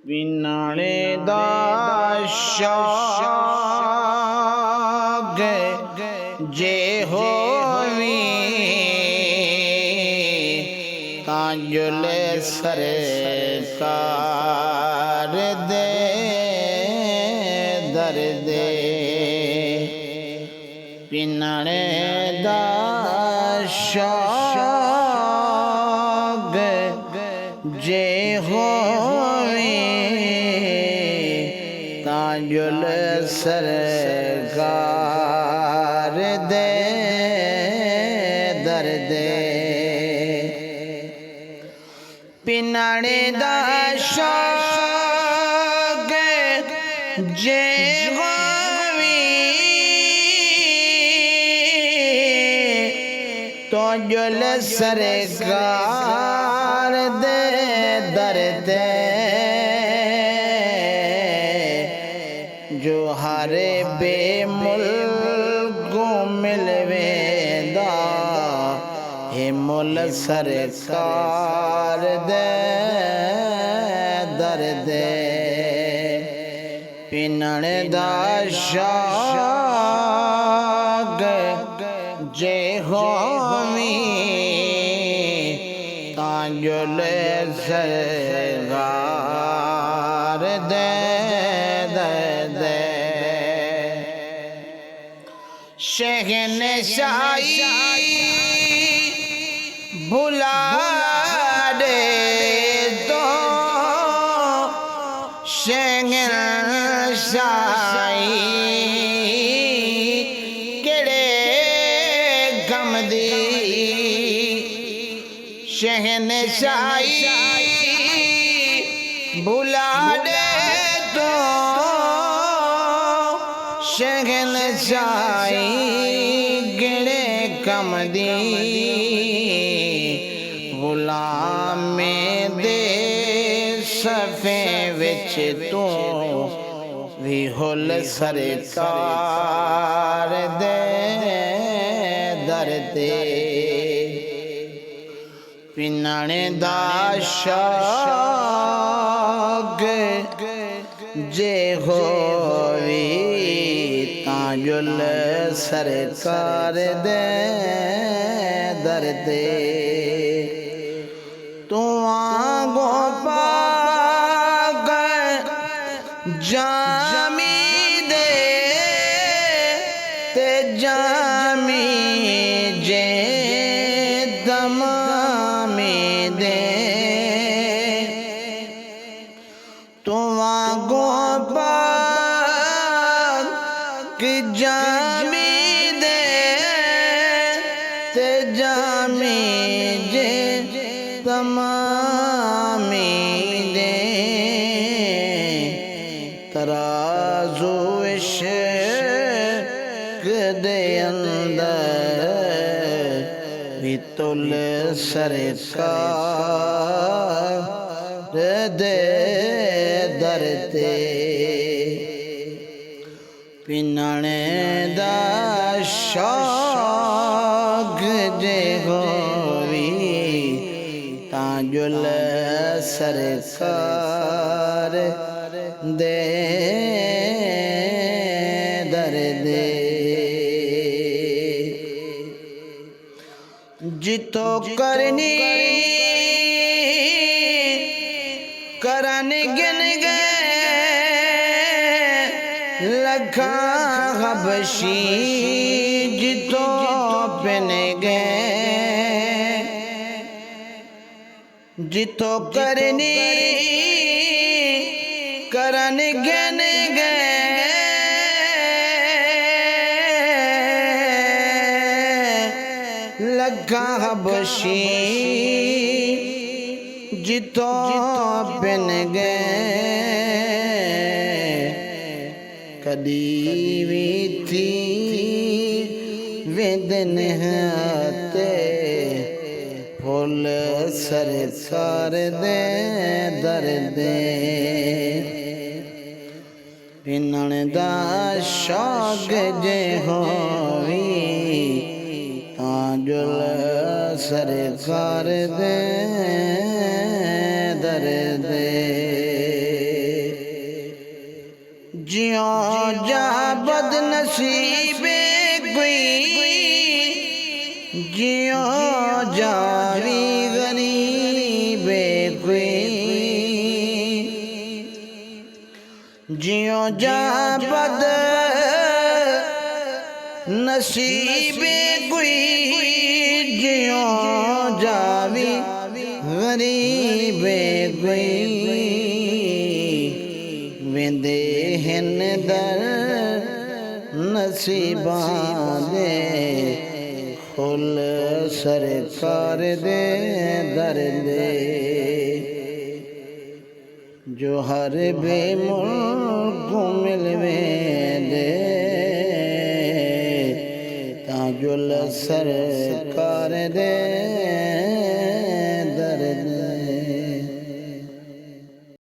विनाणे दा शाग जे होवी तांजुल सरकार दे दर्दे विनाणे दा शाग जे होवी तांजुल सरकार दे दर्दे पिनाणे दा शाग जे होवी तांजुल सरकार दे दर्दे जो हरे बेमुल को मिलवेंदा हे मुल सरकार दे दर्दे पिनणे दा शाग जे होवी तांजुल सरकार दे दर्दे शहनशाही भुला दे तो शहनशाही केड़े गम दी शहनशाही भुला दे तो शहनशाही केड़े गम दी गुलाम दे सफ़े विच तू भी हुल सरकार दे दर्दे पिनाणे दा शाग जे होवी तांजुल सरकार दे दर्दे तू आगो पाग जामी दे ते जामी जे दमामी दे तू आगो पाग जामी दे ते जामी जे तमामी दे तराजू इश्क दे अंदर भी तुल सरकार दे दर्दे पिनाणे दा शाग जे होवी तांजुल सरकार दे दर्दे जितो करनी करन गिन गए लखा हबशी जितो पिन गए जितो करनी करन गिन गए लखा हबशी जितो पिन गए कदी भी थी वेदन हाते फुल सरकार दे दर्दे पिनणे दा शाग जे होवी तांजुल सरकार दे दर्दे। जियो जा बदनसीबे कोई, जियो जावी गरीबे कोई, जियो जा बद नसीबे कोई, जियो जावी गरीबे कोई। वेंदे हिन दर नसीबां दे, खुल सरकार दे दर दे। जो हर बेमुल्क मिल वेंदे, ताजुल सरकार दे